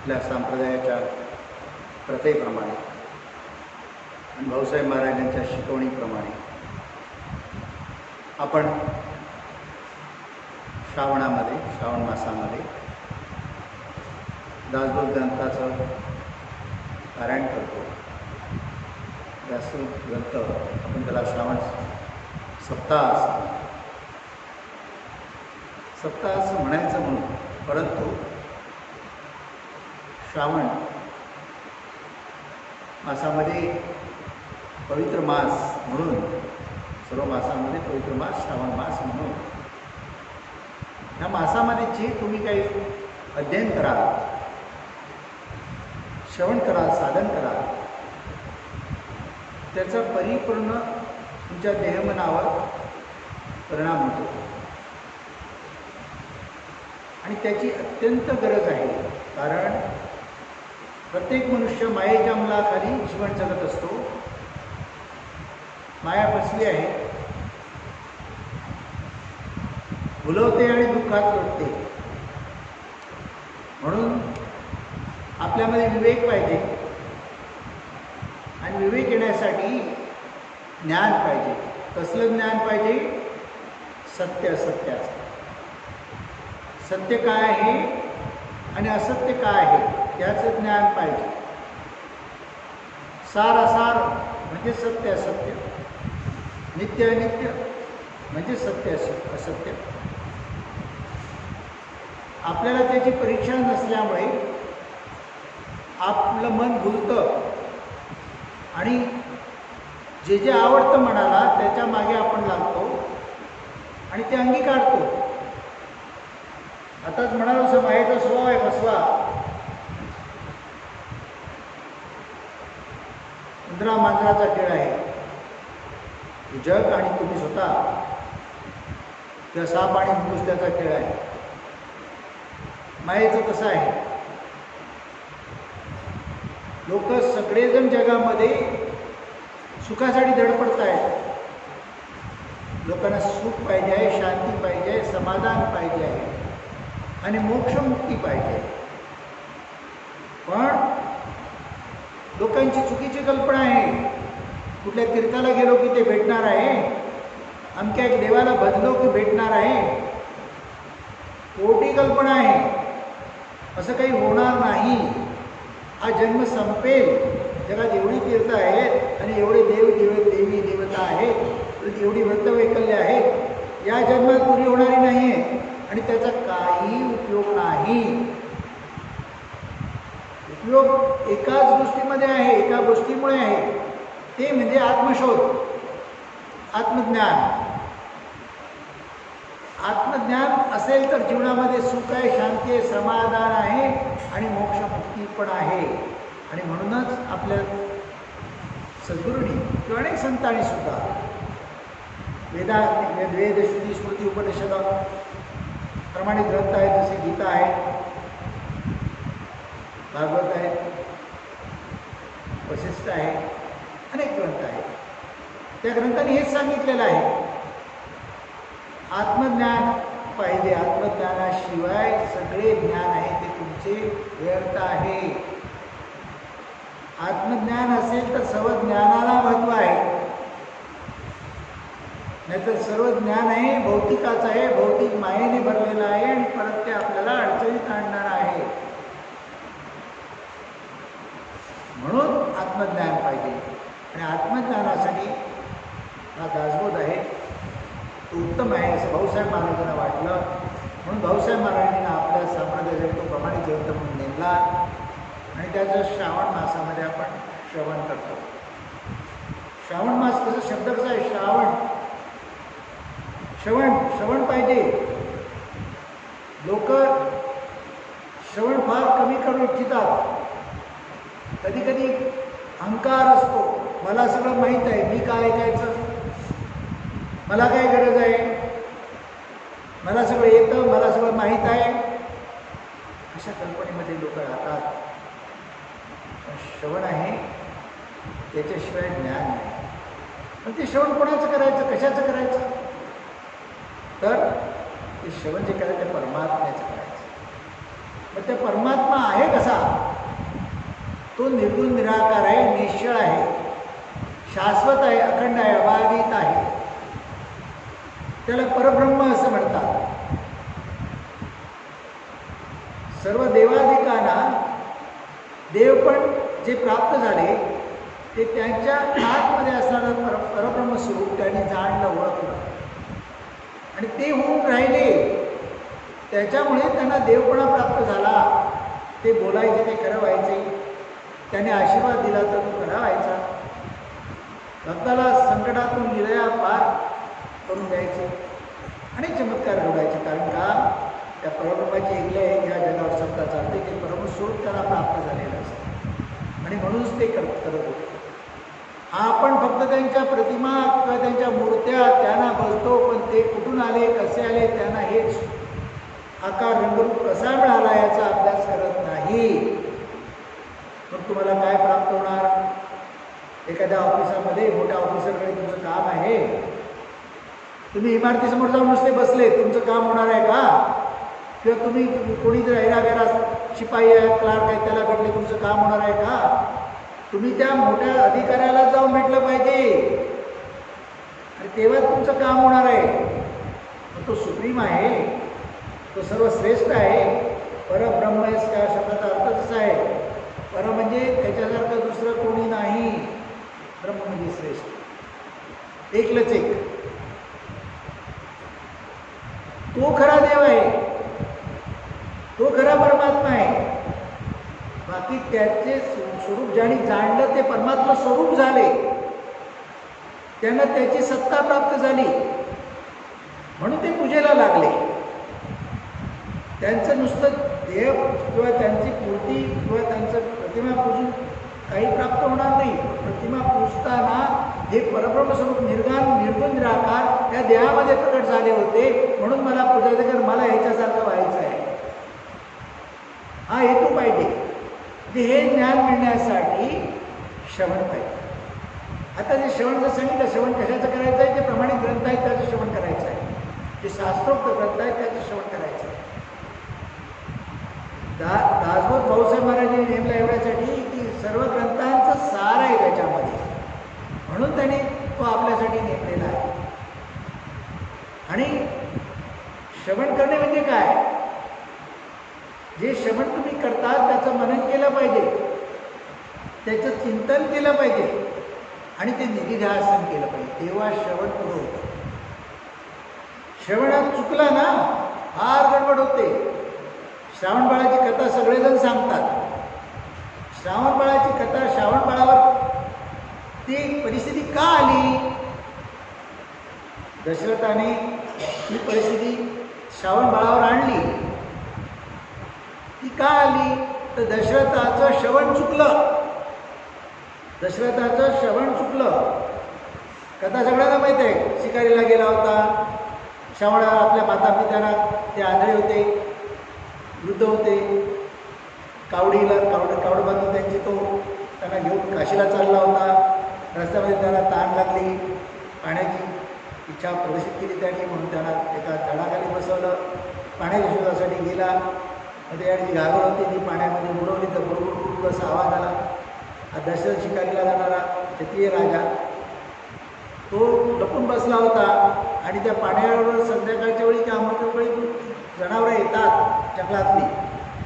आपल्या संप्रदायाच्या प्रथेप्रमाणे आणि भाऊसाहेब महाराजांच्या शिकवणीप्रमाणे आपण श्रावण मासामध्ये दासबोध ग्रंथाचं पारायण करतो. दासबोध ग्रंथ आपण त्याला श्रावण सप्ताह असं म्हणायचं म्हणून, परंतु श्रावण मासामध्ये पवित्र मास म्हणून, सर्व मासामध्ये पवित्र मास श्रावण मास म्हणून या मासामध्ये जे तुम्ही काही अध्ययन कराल, श्रवण कराल, साधन कराल, त्याचा परिपूर्ण तुमच्या देहमनावर परिणाम होतो आणि त्याची अत्यंत गरज आहे. कारण प्रत्येक मनुष्य मायेच्या अंमलाखाली जीवन जगत असतो. माया फसली आहे, भुलवते आणि दुःखात लोटते. म्हणून आपल्यामध्ये विवेक पाहिजे आणि विवेक येण्यासाठी ज्ञान पाहिजे. कसलं ज्ञान पाहिजे? सत्य असत्य. सत्य काय आहे आणि असत्य काय आहे याचं ज्ञान पाहिजे. सार असार म्हणजे सत्य असत्य, नित्य अनित्य म्हणजे सत्य असत्य. आपल्याला त्याची परीक्षा नसल्यामुळे आपलं मन भुलतं आणि जे जे आवडतं मनाला त्याच्या मागे आपण लागतो आणि ते अंगीकारतो. आताच म्हणालो असं मायेचा स्वभाव आहे फसवा. उंदरा मांजराचा खेळ आहे. जग आणि तुम्ही स्वतः, किंवा साप आणि मुंगूस त्याचा खेळ आहे. मायेचं कसं आहे? लोक सगळेजण जगामध्ये सुखासाठी धडपडत आहेत. लोकांना सुख पाहिजे आहे, शांती पाहिजे आहे, समाधान पाहिजे आहे आणि मोक्षमुक्ती पाहिजे. पण लोकांची चुकीची कल्पना आहे. कुठल्या तीर्थाला गेलो की ते भेटणार आहे, अमक्या एक देवाला बदलो की भेटणार आहे. खोटी कल्पना आहे. असं काही होणार नाही. हा जन्म संपेल. जगात एवढी तीर्थ आहेत आणि एवढे देवी देवता आहेत, एवढी व्रतवैकल्य आहेत, या जन्मात पुरी होणारी नाही आहे आणि त्याचा काही उपयोग नाही. उपयोग एकाच गोष्टीमध्ये आहे, एका गोष्टीमुळे आहे, ते म्हणजे आत्मशोध, आत्मज्ञान. आत्मज्ञान असेल तर जीवनामध्ये सुख आहे, शांती आहे, समाधान आहे आणि मोक्षमुक्ती पण आहे. आणि म्हणूनच आपल्या सद्गुरूंनी किंवा अनेक संतांनी सुद्धा वेद, श्रुती, स्मृती, उपनिषद प्रमाणित ग्रंथ आहेत. जसे गीता आहे, भागवत आहे, वशिष्ठ आहे, अनेक ग्रंथ आहेत. त्या ग्रंथांनी हेच सांगितलेलं आहे, आत्मज्ञान पाहिजे. आत्मज्ञानाशिवाय सगळे ज्ञान आहे ते तुमचे व्यर्थ आहे. आत्मज्ञान असेल तर सर्व ज्ञानाला महत्त्व आहे. नाहीतर सर्व ज्ञान आहे भौतिकाचं आहे, भौतिक मायेने भरलेलं आहे आणि परत ते आपल्याला अडचणीत आणणार आहे. म्हणून आत्मज्ञान पाहिजे. आणि आत्मज्ञानासाठी हा दासबोध आहे तो उत्तम आहे असं भाऊसाहेब महाराजांना वाटलं. म्हणून भाऊसाहेब महाराजांनी आपल्या संप्रदायाला तो प्रमाणित ग्रंथ म्हणून नेमला आणि त्याचं श्रावण मासामध्ये आपण श्रवण करतो. श्रावण मास कसं शब्द कसा आहे? श्रवण पाहिजे. लोक श्रवण फार कमी करू इच्छितात. कधी कधी अहंकार असतो, मला सगळं माहीत आहे, मी काय ऐकायचं, मला काय गरज आहे, मला सगळं येतं, मला सगळं माहीत आहे, अशा कल्पनेमध्ये लोक राहतात. पण श्रवण आहे त्याच्याशिवाय ज्ञान नाही. पण ते श्रवण कोणाचं करायचं, कशाचं करायचं? तर ते श्रवण जे करायचं परमात्म्याचं करायचं. मग ते परमात्मा आहे कसा? तो निर्गुण निराकार आहे, निश्चळ आहे, शाश्वत आहे, अखंड आहे, अबाधित आहे. त्याला परब्रह्म असं म्हणतात. सर्व देवादिकांना देव पण जे प्राप्त झाले ते त्यांच्या आतमध्ये असणारं परब्रह्म स्वरूप त्यांनी जाणलं, ओळखलं आणि ते होऊन राहिले. त्याच्यामुळे त्यांना देवपणा प्राप्त झाला. ते बोलायचे ते खरं व्हायचे, त्याने आशीर्वाद दिला तर तो खरा व्हायचा. भक्ताला संकटातून लीला पार करून द्यायचे, अनेक चमत्कार घडवायचे. कारण का? त्या परब्रह्माची ऐकले या जगावर सत्ता चालते की परमस्वरूप त्याला प्राप्त झालेलं असतं आणि म्हणूनच ते करत होते. आपण फक्त त्यांच्या प्रतिमा किंवा त्यांच्या मूर्त्या त्यांना बसतो, पण ते कुठून आले, कसे आले, त्यांना हेच आकार रंगरूप कसा मिळाला याचा अभ्यास करत नाही. मग तुम्हाला काय प्राप्त होणार? एखाद्या ऑफिसामध्ये मोठ्या ऑफिसरकडे तुमचं काम आहे, तुम्ही इमारतीसमोर जाऊन नुसते बसले, तुमचं काम होणार आहे का? किंवा तुम्ही कोणीतरी हैरागैरा शिपाई आहे, क्लार्क आहे, त्याला भेटले, तुमचं काम होणार आहे का? तुम्ही त्या मोठ्या अधिकाऱ्याला जाऊन भेटलं पाहिजे आणि तेव्हा तुमचं काम होणार आहे. तो सुप्रीम आहे, तो सर्वश्रेष्ठ आहे. परब्रह्म त्या शब्दाचा अर्थच आहे. पर म्हणजे त्याच्यासारखं दुसरं कोणी नाही. ब्रह्म म्हणजे श्रेष्ठ, एकलच एक. तो खरा देव आहे, तो खरा परमात्मा आहे. बाकी त्याचे स्वरूप ज्यांनी जाणलं ते परमात्मा स्वरूप झाले, त्यांना त्याची सत्ता प्राप्त झाली म्हणून ते पूजेला लागले. त्यांचं नुसतं देव किंवा त्यांची मूर्ती किंवा त्यांचं प्रतिमा पूजून काही प्राप्त होणार नाही. प्रतिमा पूजताना हे परब्रह्म स्वरूप निर्गुण निराकार या देहामध्ये प्रकट झाले होते म्हणून मला पूजायचं, कारण मला ह्याच्यासारखं व्हायचं आहे, हा हेतू पाहिजे. हे ज्ञान मिळण्यासाठी श्रवण पाहिजे. आता जे श्रवण जर सांगितलं, श्रवण कशाचं करायचं आहे? जे प्रमाणित ग्रंथ आहेत त्याचं श्रवण करायचं आहे, जे शास्त्रोक्त ग्रंथ आहेत त्याचं श्रवण करायचं आहे. दासबोध भाऊसाहेब महाराजांनी नेमला एवढ्यासाठी की सर्व ग्रंथांचं सार आहे त्याच्यामध्ये, म्हणून त्यांनी तो आपल्यासाठी नेमलेला आहे. आणि श्रवण करणे म्हणजे काय? जे श्रवण तुम्ही करता त्याचं मनन केलं पाहिजे, त्याचं चिंतन केलं पाहिजे आणि ते निधिध्यासन केलं पाहिजे, तेव्हा श्रवण पुढं होतं. श्रवणात चुकला ना फार गडबड होते. श्रावण बाळाची कथा सगळेजण सांगतात. श्रावण बाळाची कथा, श्रावण बाळावर ती परिस्थिती का आली? दशरथाने ही परिस्थिती श्रावण बाळावर आणली. ती का आली? तर दशरथाचं श्रवण चुकलं. दशरथाचं श्रवण चुकलं. कथा सगळ्यांना माहीत आहे. शिकारीला गेला होता, श्रावणाला आपल्या मातापित्यांना ते आंधळे होते, वृद्ध होते, कावड बांधून त्यांची तो त्यांना घेऊन काशीला चालला होता. रस्त्यामध्ये त्याला ताण लागली, पाण्याची इच्छा प्रदर्शित केली त्यांनी, म्हणून त्यांना एका झाडाखाली बसवलं, पाण्याच्या शोधासाठी गेला. मग त्याची घागर होती, ती पाण्यामध्ये बुडवली तर बुडबुड असा आवाज आला. हा दशरथ शिकारीला जाणारा क्षत्रिय राजा तो लपून बसला होता आणि त्या पाण्यावर संध्याकाळच्या वेळी किंवा अमृतवेळी जनावरं येतात जंगलातली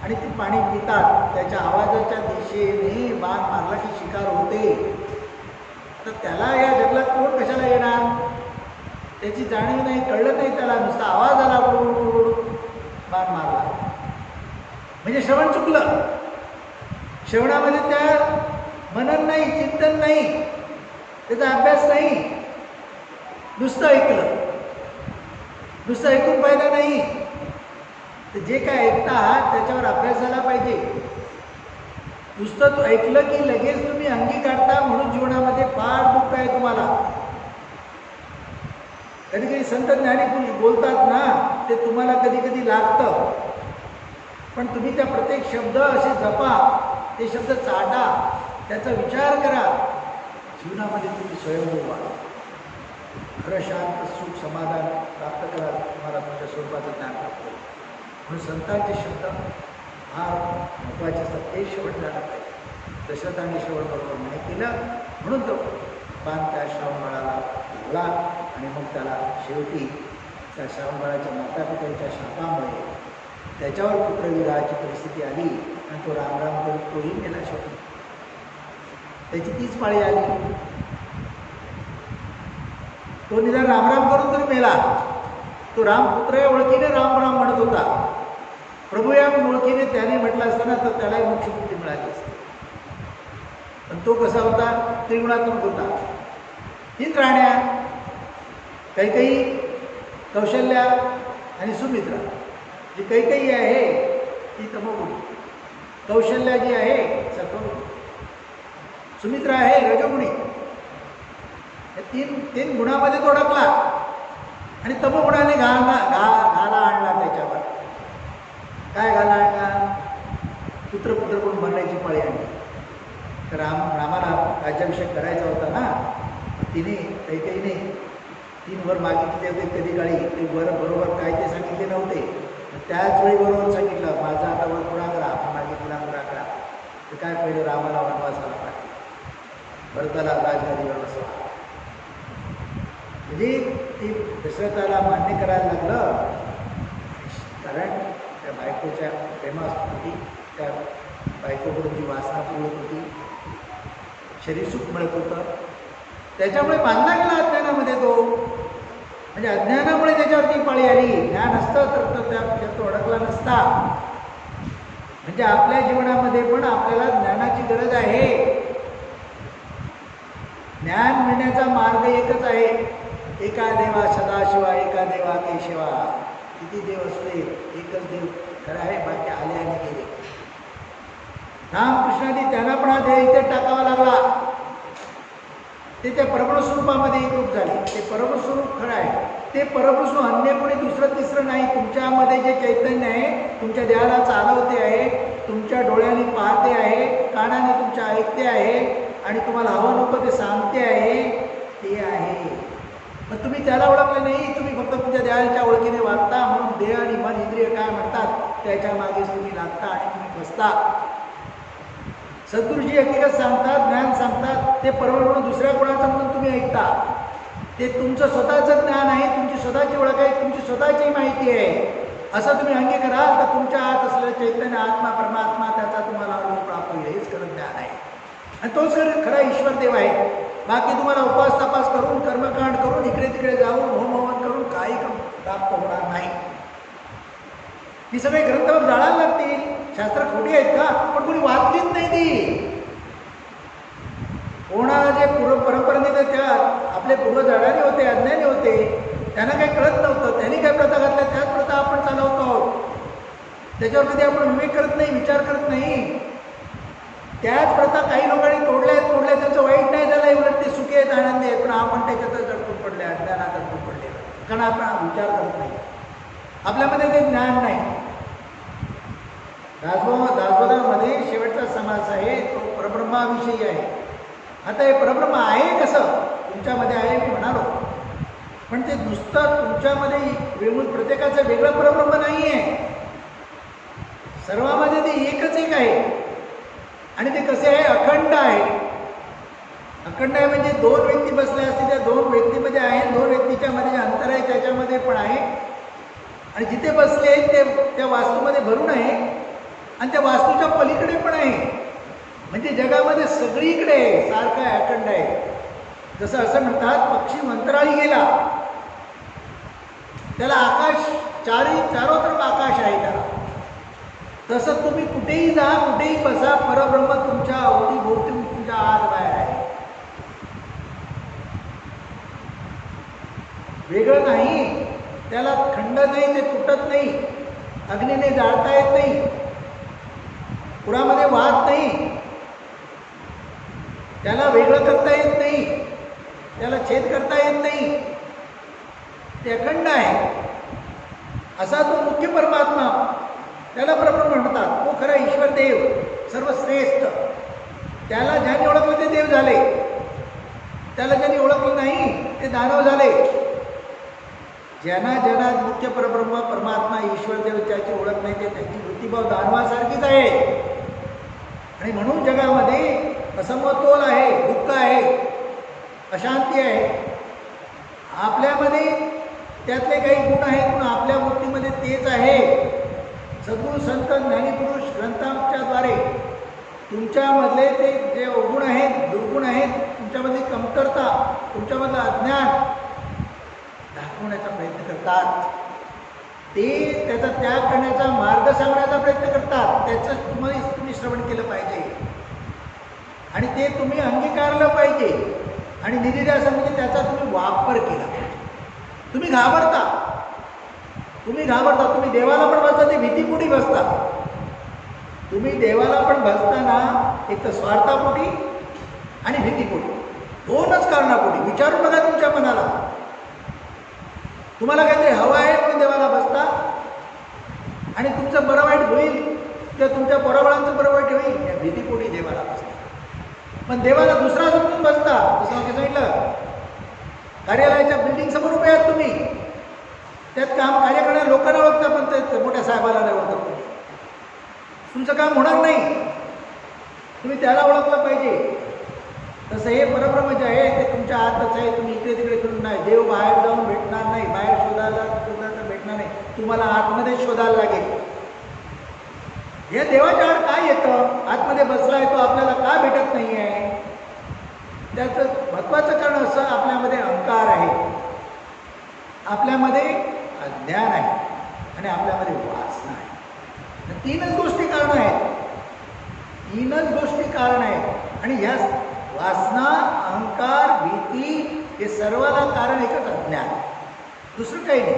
आणि ती पाणी पितात. त्याच्या आवाजाच्या दिशेने बाण मारला की शिकार होते. तर त्याला या जंगलात कोण कशाला येणार त्याची जाणीव नाही, कळलं नाही त्याला. नुसता आवाज आला, बाण मारला. म्हणजे श्रवण चुकलं. श्रवणामध्ये त्या मनन नाही, चिंतन नाही, त्याचा अभ्यास नाही. नुसतं ऐकलं, नुसतं ऐकून पाहिलं नाही. तर जे काय ऐकता आहात त्याच्यावर अभ्यास झाला पाहिजे. नुसतं तू ऐकलं की लगेच तुम्ही अंगी काढता, म्हणून जीवनामध्ये फार दुःख आहे तुम्हाला. कधी कधी संत ज्ञानी बोलतात ना, ते तुम्हाला कधी कधी लागतं, पण तुम्ही त्या प्रत्येक शब्द असे जपा, ते शब्द चाटा, त्याचा विचार करा. जीवनामध्ये तुम्ही स्वयंभू व्हा. खरं शांत सुख समाधान प्राप्त करा, तुम्हाला तुमच्या स्वरूपाचं ज्ञान प्राप्त होईल. म्हणून संतांचे शब्द फार महत्त्वाचे असतात, ते शेवट झालं पाहिजे. दशरथाने शेवट बरोबर नाही केलं, म्हणून तो बाण त्या श्रावणबाळाला लागला आणि मग त्याला शेवटी त्या श्रावणबाळाच्या मातापित्यांच्या शापामुळे त्याच्यावर पुत्रविरहाची परिस्थिती आली आणि तो रामराम करून तोही गेला शेवटी. त्याची तीच पाळी आली. तो निदान रामराम करून तरी मेला. तो रामपुत्र या ओळखीने राम राम म्हणत होता. प्रभू या ओळखीने त्याने म्हटलं असताना तर त्यालाही मोक्षमुक्ती मिळाली असते. पण तो कसा होता? त्रिगुणात्मक होता. 3 राण्या, कैकेयी, कौशल्या आणि सुमित्रा. जी कैकेयी आहे ती तमोगुणी, कौशल्या जी आहे सत्वगुणी, सुमित्रा आहे रजोगुणी. या तीन गुणामध्ये तो अडकला आणि तमोगुणाने घाला आणला त्याच्यावर. काय घाला आणला? पुत्र कोण बनण्याची पाळी आणली. तर रामाला राज्याभिषेक करायचा होता ना, तिने कैकेयीने 3 वर मागितले होते. कधी काळी ते वर बरोबर काय ते सांगितले नव्हते. त्याच वेळी बरोबर सांगितलं, माझा आता वर पुरा करा, मागितला पुरा करा. तर काय पहिलं रामाला वनवासाला पाठवलं, भरताला राजगादीवर बसवा. म्हणजे ती दशरथाला मान्य करायला लागलं, कारण त्या बायकोच्या प्रेमापोटी, त्या बायकोकडून जी वासना पुरवत होती, शरीरसुख मिळत होतं, त्याच्यामुळे बांधला गेला अज्ञानामध्ये तो. म्हणजे अज्ञानामुळे त्याच्यावरती पाळी आली. ज्ञान असतं तर तो अडकला नसता. म्हणजे आपल्या जीवनामध्ये पण आपल्याला ज्ञानाची गरज आहे. ज्ञान मिळण्याचा मार्ग एकच आहे. एका देवा सदाशिवा, एका देवा केशवा. किती देव असले, एकच देव खरं आहे, बाकी आले आणि गेले. रामकृष्णाने त्यांना पण हा देह इथे टाकावा लागला. ते त्या परब्रह्मस्वरूपामध्ये एकरूप झाले. ते परब्रह्मस्वरूप खरं आहे. ते परब्रह्म अन्य कोणी दुसरं तिसरं नाही. तुमच्यामध्ये जे चैतन्य आहे, तुमच्या देहाला चालवते आहे, तुमच्या डोळ्याने पाहते आहे, कानाने तुमच्या ऐकते आहे आणि तुम्हाला हवं नको ते सांगते आहे, ते आहे. मग तुम्ही त्याला ओळखले नाही. तुम्ही फक्त तुमच्या देहाच्या ओळखीने वागता. म्हणून देह आणि मन इंद्रिय काय म्हणतात त्याच्या मागेच तुम्ही लागता आणि तुम्ही बसता. सद्गुरुजी हकीकत सांगतात, ज्ञान सांगतात, ते परब्रह्म दुसऱ्या कोणाचं म्हणून तुम्ही ऐकता. ते तुमचं स्वतःचं ज्ञान आहे, तुमची स्वतःची ओळख आहे, तुमची स्वतःची माहिती आहे. असं तुम्ही अंगीकाराल तर तुमच्या आत असलेलं चैतन्य आत्मा परमात्मा त्याचा तुम्हाला अनुभव प्राप्त होईल. हेच खरं ज्ञान आहे आणि तोच खरा ईश्वर देव आहे. बाकी तुम्हाला उपास तपास करून, कर्मकांड करून, इकडे तिकडे जाऊन, होम हवन करून काही प्राप्त होणार नाही. ही सगळे ग्रंथावर जाळायला लागतील. शास्त्र खोटी आहेत का? पण कोणी वाचलीच नाही ती. कोणाला जे परंपरेने त्या आपले पूर्वज अडाणी होते, अज्ञानी होते, त्यांना काही कळत नव्हतं. त्यांनी काय प्रथा घातल्या त्याच प्रथा आपण चालवतो आहोत. त्याच्यावर कधी आपण विवेक करत नाही, विचार करत नाही. त्याच प्रथा काही लोकांनी तोडल्या, त्यांचं वाईट नाही झालं, उलट ते सुखी आहेत, आनंदी आहेत. पण आपण त्याच्यातच अडकून पडले, अज्ञानात अडकून पडले, कारण आपण विचार करत नाही. आपल्यामध्ये ते ज्ञान नाही. दासबोधामध्ये शेवटचा समास आहे तो परब्रह्माविषयी आहे. आता हे परब्रह्म आहे कसं? तुमच्यामध्ये आहे मी म्हणालो, पण ते नुसतं तुमच्यामध्ये वेगळं प्रत्येकाचं वेगळं परब्रह्म नाही आहे. सर्वांमध्ये ते एकच एक आहे आणि ते कसे आहे? अखंड आहे. अखंड आहे म्हणजे 2 व्यक्ती बसल्या असतील, त्या 2 व्यक्तीमध्ये आहे, 2 व्यक्तीच्या मध्ये जे अंतर आहे त्याच्यामध्ये पण आहे आणि जिथे बसले ते त्या वास्तूमध्ये भरून आहे आणि त्या वास्तूच्या पलीकडे पण आहे. म्हणजे जगामध्ये सगळीकडे सारखं आहे, अखंड आहे. जसं असं म्हणतात पक्षी मंत्राळी गेला, त्याला आकाश चारो तरफ आकाश आहे त्याला. तसं तुम्ही कुठेही जा, कुठेही बसा, परब्रह्म तुमच्या अवतीभोवती तुमच्या आत बाहेर आहे. वेगळं नाही. त्याला खंड नाही, ते तुटत नाही, अग्नीने जाळता येत नाही, पुरामध्ये वाहत नाही, त्याला वेगळं करता येत नाही, त्याला छेद करता येत नाही. ते अखंड आहे. असा तो मुख्य परमात्मा, त्याला परब्रह्म म्हणतात. तो खरा ईश्वर देव, सर्वश्रेष्ठ. त्याला ज्याने ओळखलं ते देव झाले, त्याला ज्याने ओळखलं नाही ते दानव झाले. ज्यांना ज्यांना मुख्य परब्रह्म परमात्मा ईश्वर देव त्याची ओळख नाही ते त्यांची वृत्तीभाव दानवासारखीच आहे. आणि म्हणून जगामध्ये असमतोल आहे, दुःख आहे, अशांती आहे. आपल्यामध्ये त्यातले काही गुण आहेत पण आपल्या वृत्तीमध्ये तेच आहे. सद्गुरू संत ज्ञानीपुरुष ग्रंथांच्याद्वारे तुमच्यामधले ते जे अवगुण आहेत, दुर्गुण आहेत, तुमच्यामधली कमतरता, तुमच्यामधलं अज्ञान दाखवण्याचा प्रयत्न करतात. ते त्याचा त्याग करण्याचा मार्ग सांगण्याचा प्रयत्न करतात. त्याचं तुम्ही श्रवण केलं पाहिजे आणि ते तुम्ही अंगीकारलं पाहिजे आणि निधिध्यासनाने त्याचा तुम्ही वापर केला पाहिजे. तुम्ही घाबरता, तुम्ही देवाला पण बसता, ते भीतीपोटी बसता. तुम्ही देवाला पण बसताना एक तर स्वार्थापोटी आणि भीतीपोटी, दोनच कारणापोटी. विचारून बघा तुमच्या मनाला, तुम्हाला काहीतरी हवं आहे म्हणून देवाला बसता आणि तुमचं बरं वाईट होईल किंवा तुमच्या पोराबाळांचं बरं वाईट होईल या भीतीपोटी देवाला बसता. पण देवाला दुसरा समजून बसता. जसं मी सांगितलं, कार्यालयाच्या बिल्डिंग समोर उभे आहात तुम्ही, त्यात काम कार्य करणाऱ्या लोकांना ओळखता पण ते मोठ्या साहेबाला नाही ओळखत. तुम्ही तुमचं काम होणार नाही, तुम्ही त्याला ओळखलं पाहिजे. तसं हे परब्रह्म जे आहे ते तुमच्या आतच आहे. तुम्ही इकडे तिकडे करून नाही, देव बाहेर जाऊन भेटणार नाही, बाहेर शोधायला तर भेटणार नाही, तुम्हाला आतमध्ये शोधायला लागेल. या देवाच्या आड काय येतं, आतमध्ये बसलाय तो आपल्याला का भेटत नाही आहे? त्याचं महत्त्वाचं कारण असं, आपल्यामध्ये अहंकार आहे, आपल्यामध्ये अज्ञान आहे आणि आपल्यामध्ये वासना आहे. तीनच गोष्टी कारण आहेत आणि ह्या वासना, अहंकार, भीती हे सर्वाला कारण एकच अज्ञान, दुसरं काही नाही.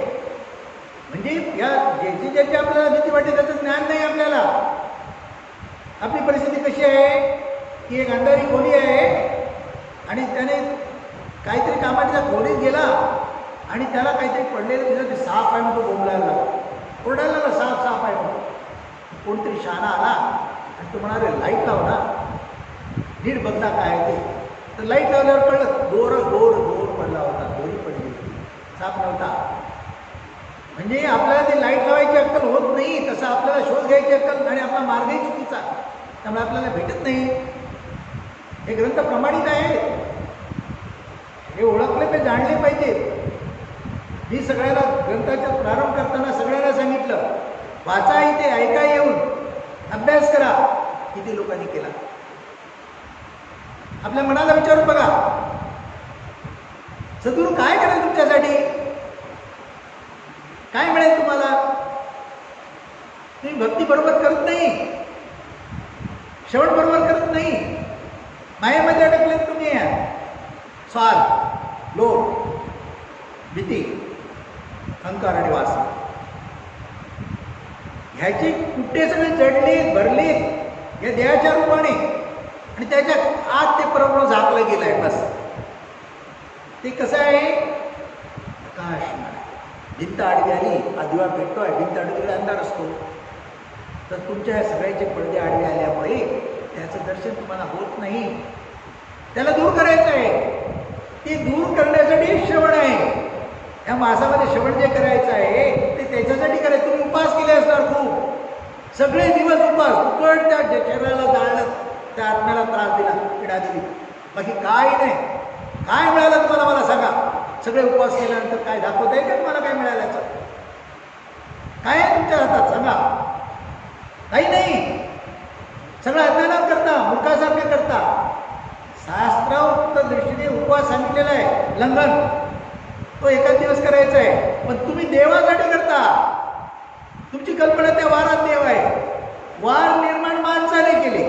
म्हणजे या ज्याची आपल्याला भीती वाटते त्याचं ज्ञान नाही आपल्याला. आपली परिस्थिती कशी आहे की एक अंधारी खोली आहे आणि त्याने काहीतरी कामाच्या खोलीत गेला आणि त्याला काहीतरी पडलेलं दिसलं, ते साप आहे म्हणून तो बोंबलायला लागला, ओरडायला लागला, साप आहे म्हणून. कोणतरी शहाणा आला आणि तो म्हणाले लाईट लाव ना, नीट बघता काय आहे ते. तर लाईट लावल्यावर कळलं दोर पडला होता, दोरी पडली होती, साप नव्हता. म्हणजे आपल्याला ती लाईट लावायची अक्कल होत नाही, तसं आपल्याला शोध घ्यायची अक्कल आणि आपला मार्गही चुकीचा, त्यामुळे आपल्याला भेटत नाही. हे ग्रंथ प्रमाणित आहेत, हे ओळखले पाहिजे, जाणले पाहिजेत. मी सगळ्याला ग्रंथाचा प्रारंभ करताना सगळ्यांना सांगितलं, वाचा इथे, ऐका येऊन, अभ्यास करा. किती लोकांनी केला? आपल्या मनाला विचारून बघा, सद्गुरू काय करेल तुमच्यासाठी, काय मिळेल तुम्हाला? तुम्ही भक्ती बरोबर करत नाही, श्रवण बरोबर करत नाही, मायेमध्ये अडकलेत तुम्ही. स्वार्थ, लोभ, भीती, अहंकार आणि वासना ह्याची कुठे सगळे जडलेत, भरलेत या देहाच्या रूपाने आणि त्याच्या आत ते परब्रह्म झाकलं गेलं आहे. बस ते कसं आहे, प्रकाशमान. भिंत आडवी आली, दिवा पेटतोय, भिंत आडवीकडे अंधार असतो. तर तुमच्या ह्या सगळ्याचे पडदे आडवे आल्यामुळे त्याचं दर्शन तुम्हाला होत नाही. त्याला दूर करायचं आहे. ते दूर करण्यासाठी श्रवण आहे. या मासामध्ये श्रवण जे करायचं आहे ते त्याच्यासाठी करायचं. तुम्ही उपास केले असणार, खूप सगळे दिवस उपास, फुकट त्या शरीराला जाळलं, त्या आत्म्याला त्रास दिला, पीडा दिली, बाकी काय नाही. काय मिळालं तुम्हाला मला सांगा? सगळे उपवास केल्यानंतर काय दाखवता येईल का तुम्हाला? काय मिळाल्याचं काय आहे तुमच्या हातात? सांगा. काही नाही. सगळं अज्ञानात करता, मूर्खासारखे करता. शास्त्रोक्त दृष्टीने उपवास सांगितलेला आहे, लंघन तो एकाच दिवस करायचा आहे. पण तुम्ही देवासाठी करता. तुमची कल्पना त्या वारात देव आहे. वार निर्माण माणसाने केले,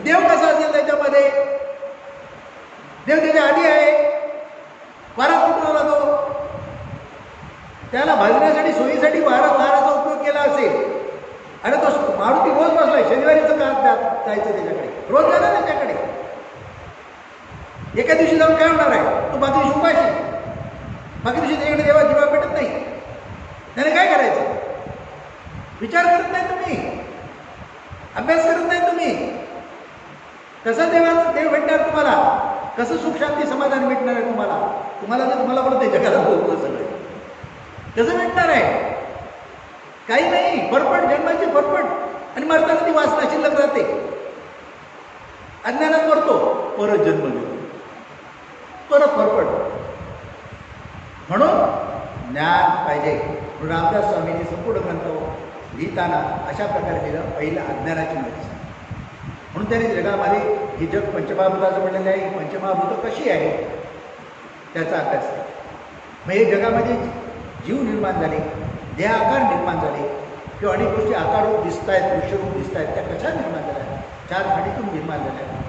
देव कसा असेल त्याच्यामध्ये? देव त्याच्या आधी आहे. वारात कुठला तो? त्याला भाजण्यासाठी, सोयीसाठी वाराचा उपयोग केला असेल. आणि तो मारुती रोज बसलाय, शनिवारीचं का जायचं त्याच्याकडे? रोज जाणार त्याच्याकडे. एका दिवशी जाऊन काय होणार आहे? तो बाकी दिवशी उपाशी, बाकी दिवशी त्याच्याकडे देवा जीवा भेटत नाही. त्याने काय करायचं? विचार करत नाही तुम्ही, अभ्यास करत नाही तुम्ही. कसं देव भेटणार तुम्हाला? कसं सुख शांती समाधान भेटणार आहे तुम्हाला? तुम्हाला बोलते जगाला बोलतो सगळे. कसं भेटणार आहे? काही नाही, फरफट, जन्माची फरफट, आणि मरताना ती वासना शिल्लक राहते. अज्ञानात मरतो, परत जन्म घेतो, परत फरफट. म्हणून ज्ञान पाहिजे. म्हणून रामदास स्वामींनी संपूर्ण ग्रंथ लिहिताना अशा प्रकारे लिहिलं. पहिलं अज्ञानाची माहिती सांग. म्हणून त्याने जगामध्ये ही जग पंचमहाभूताचं म्हणलेलं आहे. ही पंचमहाभूतं कशी आहे त्याचा अभ्यास केला. मग हे जगामध्ये जीव निर्माण झाले, देह आकार निर्माण झाले, किंवा अनेक गोष्टी आकाररूप दिसत आहेत, दृश्यरूप दिसत आहेत, त्या कशा निर्माण झाल्या, चार खाडीतून निर्माण झाल्या,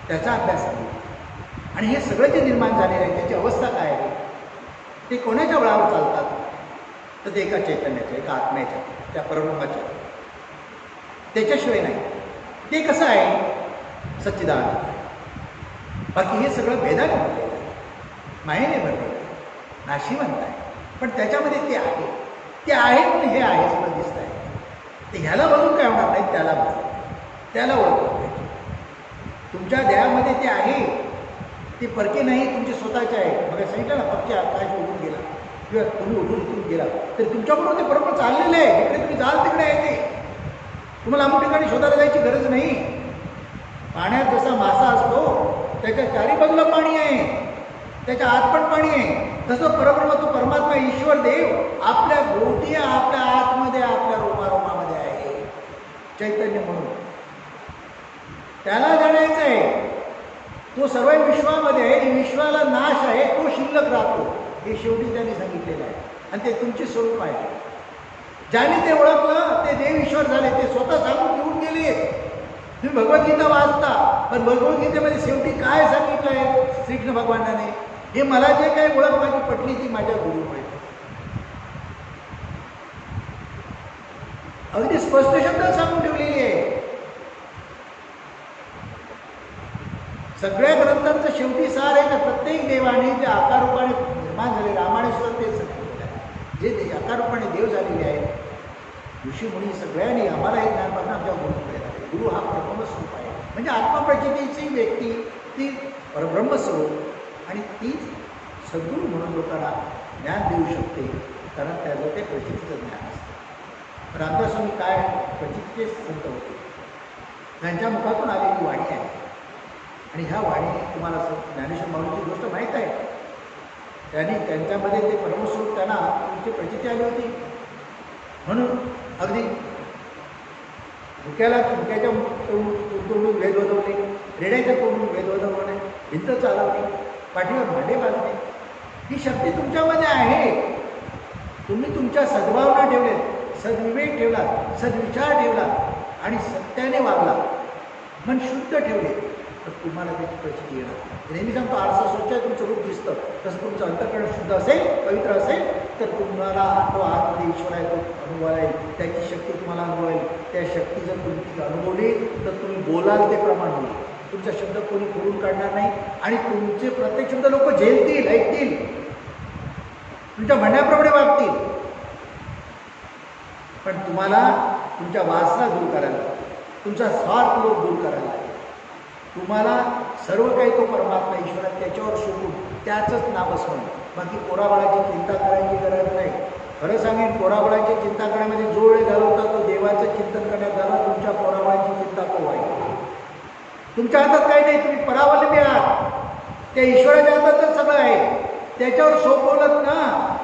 त्याचा अभ्यास केला. आणि हे सगळं जे निर्माण झालेलं आहे त्याची अवस्था काय आहे, ते कोणाच्या बळावर चालतात, तर ते एका चैतन्याच्या, एका आत्म्याच्या, त्या परब्रह्माच्या, त्याच्याशिवाय नाही. ते कसं आहे? सच्चिदानंद. बाकी हे सगळं भेदाने भरलेलं आहे, मायेने भरलेलं आहे, नाशिवंत आहे. पण त्याच्यामध्ये ते आहे, ते आहे म्हणून हे आहे सगळं दिसत आहे. ते ह्याला बघून काय होणार नाही, त्याला बघून, त्याला ओळखलं पाहिजे. तुमच्या देहामध्ये ते आहे, ते परके नाही, तुमचे स्वतःचे आहे. बघा सांगितलं ना, पक्षी आकाश उडून गेला किंवा तुम्ही उडून इथून गेला तर तुमच्याबरोबर ते बरोबर चाललेलं आहे. जिकडे तुम्ही जाल तिकडे आहे ते. तुम्हाला अमुक ठिकाणी शोधायला जायची गरज नाही. पाण्यात जसा मासा असतो त्याच्या चारी बाजूला पाणी आहे, त्याच्या आत पण पाणी आहे, तसं परब्रह्म तो परमात्मा ईश्वर देव आपल्या भोवती, आपल्या आतमध्ये, आपल्या रोमारोमामध्ये आहे, चैतन्य म्हणून. त्याला जाणायचं आहे. तो सर्व विश्वामध्ये आहे, विश्वाला नाश आहे, तो शिल्लक राहतो, हे शेवटी त्यांनी सांगितलेलं आहे. आणि ते तुमचे स्वरूप आहे. ज्याने ते ओळखलं ते देव ईश्वर झाले. ते स्वतः सांगून घेऊन गेले. तुम्ही भगवद्गीता वाचता, पण भगवद्गीतेमध्ये शेवटी काय सांगितलं आहे श्रीकृष्ण भगवानाने? हे मला जे काही ओळख माझी पटली ती माझ्या गुरुमुळे. अगदी स्पष्ट शब्दात सांगून ठेवलेली आहे. सगळ्या ग्रंथांचं शेवटी सार आहे का प्रत्येक देवाने जे आकाररूपाने निर्माण झाले, रामाने सुद्धा तेच सांगितलेलं आहे. जे आकाररूपाने देव झालेले आहेत, ऋषी मुनी सगळ्यांनी आम्हाला हे ज्ञान पासून आमच्या गुरुकडे झाले. गुरु हा परब्रह्मस्वरूप आहे. म्हणजे आत्मप्रचितीची व्यक्ती ती परब्रह्मस्वरूप, आणि तीच सद्गुरू म्हणून लोकांना ज्ञान देऊ शकते, कारण त्याचं ते प्रचितीचं ज्ञान असतं. रामदास स्वामी काय प्रचितीचे संत होते, त्यांच्या मुखातून आलेली वाणी आहे. आणि ह्या वाणी तुम्हाला ज्ञानेश्वर माऊलीची गोष्ट माहीत आहे. त्यांनी त्यांच्यामध्ये ते परमस्वरूप त्यांना तुमची प्रचिती आली होती. म्हणून अगदी धुक्याच्या तोंडून वेद वदवले, रेड्याच्या तोंडून वेद वदवणे, भिंत चालवणे, पाठीवर भांडे बांधणे, ही शक्ती तुमच्यामध्ये आहे. तुम्ही तुमच्या सद्भावना ठेवल्यात, सद्विवेक ठेवला, सद्विचार ठेवला, आणि सत्याने वागला, मन शुद्ध ठेवले, तर तुम्हाला त्याची प्रचिती येणार. नेहमी सांगतो, आरसा स्वच्छ आहे, तुमचं रूप दिसतं, तसं तुमचं अंतःकरण शुद्ध असेल, पवित्र असेल, तर तुम्हाला तो आतमध्ये ईश्वर आहे तो अनुभवायला, त्याची शक्ती तुम्हाला अनुभवायला. त्या शक्ती जर तुम्ही अनुभवली तर तुम्ही बोलाल ते प्रमाण होईल. तुमचा शब्द कोणी खोडून काढणार नाही, आणि तुमचे प्रत्येक शब्द लोक झेलतील, ऐकतील, तुमच्या म्हणण्याप्रमाणे वागतील. पण तुम्हाला तुमच्या वासना दूर करायला, तुमचा स्वार्थ लोक दूर करायला, तुम्हाला सर्व काही तो परमात्मा ईश्वर त्याच्यावर सोडून त्याचंच नामस्मरण. बाकी पोराबाळाची चिंता करायची गरज नाही. खरं सांगेन, पोराबाळाची चिंता करण्यामध्ये जो वेळ घालवता तो देवाचं चिंतन करण्यात झाला. तुमच्या पोराबाळाची चिंता तो आहे. तुमच्या हातात काही नाही, तुम्ही परावलंबी आहात. त्या ईश्वराच्या हातातच सगळं आहे. त्याच्यावर सोपवलं ना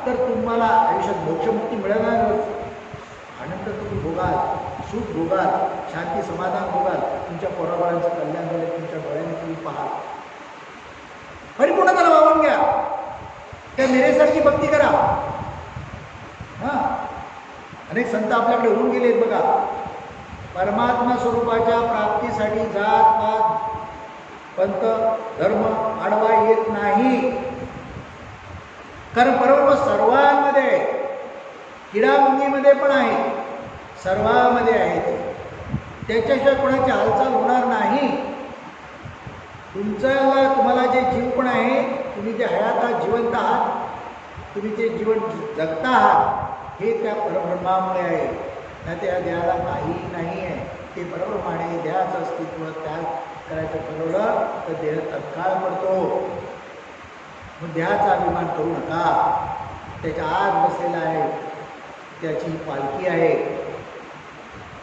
तर तुम्हाला आयुष्यात मोक्षमुक्ती मिळणारच. आनंद तुम्ही भोगाल, सुख भोगाल, शांती समाधान भोगाल. तुमच्या पोराबाळांचं कल्याण झालं, तुमच्या डोळ्याने तुम्ही पाहाल. परिपूर्णपणे वाहून घ्या, त्या मेरेसारखी भक्ती करा. हां, अनेक संत आपल्याकडे होऊन गेलेत बघा. परमात्मा स्वरूपाच्या प्राप्तीसाठी जात पात पंथ धर्म आडवा येत नाही, कारण परब्रह्म सर्वांमध्ये आहे. किडामुंगीमध्ये पण आहे, सर्वांमध्ये आहे. त्याच्याशिवाय कोणाची हालचाल होणार नाही. तुम्हाला जे जीव पण आहे, तुम्ही जे हयात आहात, जिवंत आहात, तुम्ही जे जीवन जगता आहात, हे त्या परब्रह्मामुळे आहे. नाही त्या देहाला काही नाही आहे. ते परब्रह्माने देहाचं अस्तित्व त्याग करायचं ठरवलं तर देह तत्काळ पडतो. मग देहाचा अभिमान करू नका. त्याच्या आत बसलेला आहे, त्याची पालखी आहे,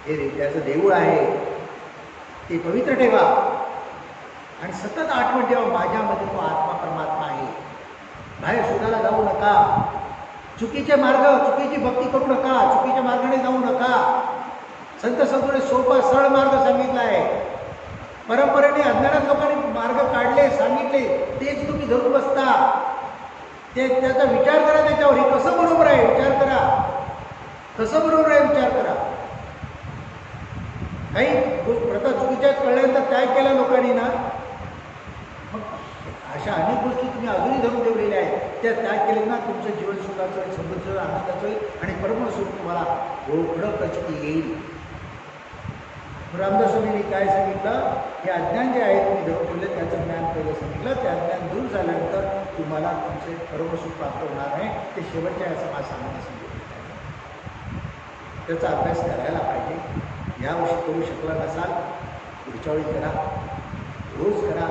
हे त्याचं देऊळ आहे, ते पवित्र ठेवा आणि सतत आठवण ठेवा माझ्यामध्ये तो आत्मा परमात्मा आहे. बाहेर शोधायला जाऊ नका, चुकीचे मार्ग, चुकीची भक्ती करू नका, चुकीच्या मार्गाने जाऊ नका. संत संतोने सोपा सरळ मार्ग सांगितला आहे. परंपरेने अज्ञानात लोकांनी मार्ग काढले, सांगितले, तेच तुम्ही धरून बसता. त्याचा विचार करा, त्याच्यावर हे कसं बरोबर आहे विचार करा, कसं बरोबर आहे विचार करा. काही प्रथा चुकीच्या कळल्यानंतर त्याग केला लोकांनी ना, मग अशा अनेक गोष्टी तुम्ही अजूनही धरून ठेवलेल्या आहेत, त्या त्याग केले ना, तुमचं जीवन सुखाचं होईल, समृद्ध आनंदाचं होईल आणि परमस्वरूप तुम्हाला ओळखणं कचकी येईल. रामदास स्वामींनी काय सांगितलं, हे अज्ञान जे आहे तुम्ही धरून ठेवले त्याचं ज्ञान पहिलं सांगितलं. त्या ज्ञान दूर झाल्यानंतर तुम्हाला तुमचे परमस्वरूप प्राप्त होणार आहे. ते शेवटच्या या समाज सांगण्यास सांगितलं. त्याचा अभ्यास करायला पाहिजे. यावर्षी करू शकला नसाल, पुढच्या वेळी करा, रोज करा.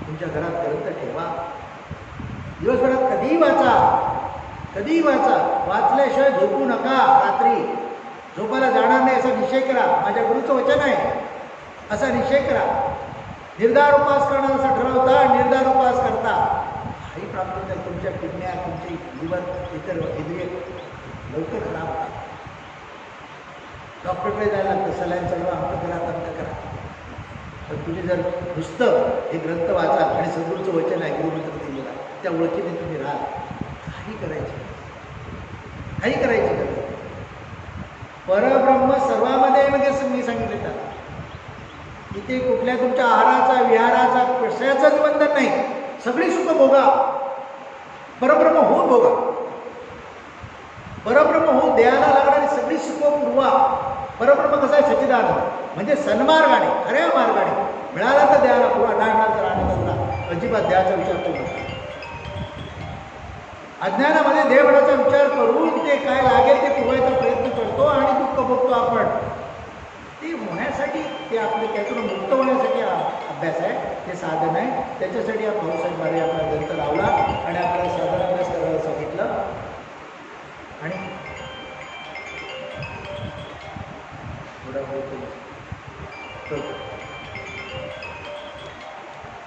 तुमच्या घरात ग्रंथ ठेवा. दिवसभरात कधीही वाचा, कधीही वाचा. वाचल्याशिवाय झोपू नका. रात्री झोपायला जाणार नाही असा निश्चय करा. माझ्या गुरुचं वचन आहे, असा निश्चय करा. निर्धार उपास करणार असा ठरवता, निर्धार उपास करता, काही प्राप्त होईल. तुमच्या किडन्या, तुमचे लिव्हर, इतर इंद्रिय लवकर खराब होतात. डॉक्टरकडे जायला लागतं, सलाईन चालवा, अंक करा, तंक करा. पण तुम्ही जर नुसतं हे ग्रंथ वाचाल आणि सद्गुरूचं वचन आहे, गुरुमंत्र दिलेला, त्या ओळखीने तुम्ही राहाल, काही करायचे, काही करायची गरज. परब्रह्म सर्वामध्ये म्हणजे मी सांगितलं त्याला, इथे कुठल्या तुमच्या आहाराचा, विहाराचा, कशाचंच बंधन नाही. सगळी सुख भोगा, परब्रह्म होऊन भोगा. परब्रह्म होऊन देहाला लागणारी सगळी सुख पुरवा. परब्रह्म कसं आहे, सच्चिदानंद, म्हणजे सन्मार्गाने, खऱ्या मार्गाने मिळाला तर द्यायला पुरा, नाही मिळाला तर आनंद. अजिबात द्यायचा विचार करू नका. अज्ञानामध्ये देवळाचा विचार करून ते काय लागेल ते पुरवायचा प्रयत्न करतो आणि दुःख भोगतो आपण. ते होण्यासाठी, ते आपले त्यातून मुक्त होण्यासाठी अभ्यास आहे, ते साधन आहे. त्याच्यासाठी हा भाऊसाहेब बारे आपला ग्रंथ लावला आणि आपल्याला साधन अभ्यास करायला सांगितलं. आणि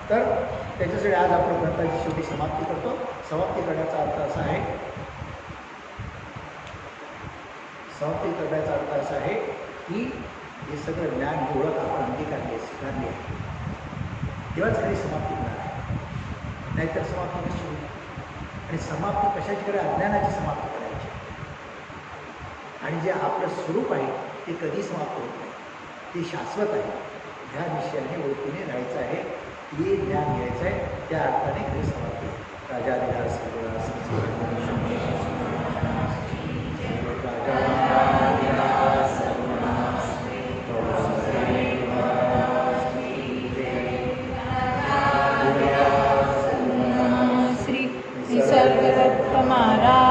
तर त्याच्यासाठी आज आपण ग्रंथाची शेवटी समाप्ती करतो. समाप्ती करण्याचा अर्थ असा आहे, समाप्ती करण्याचा अर्थ असा आहे की हे सगळं ज्ञान, ही ओळख आपण अंगीकारली, स्वीकारली आहे, तेव्हाच खरी समाप्ती होणार आहे. नाहीतर समाप्ती कशी होईल? आणि समाप्ती कशाची करायची? अज्ञानाची समाप्ती करायची. आणि जे आपलं स्वरूप आहे ते कधी समाप्त होत नाही, ते शाश्वत आहे. ह्या निश्चयाने ओळखीने राहायचं आहे, हे ज्ञान घ्यायचं आहे. त्या अर्थाने खरी समाप्ती. राजाधिराज श्री निसर्गदत्त महाराज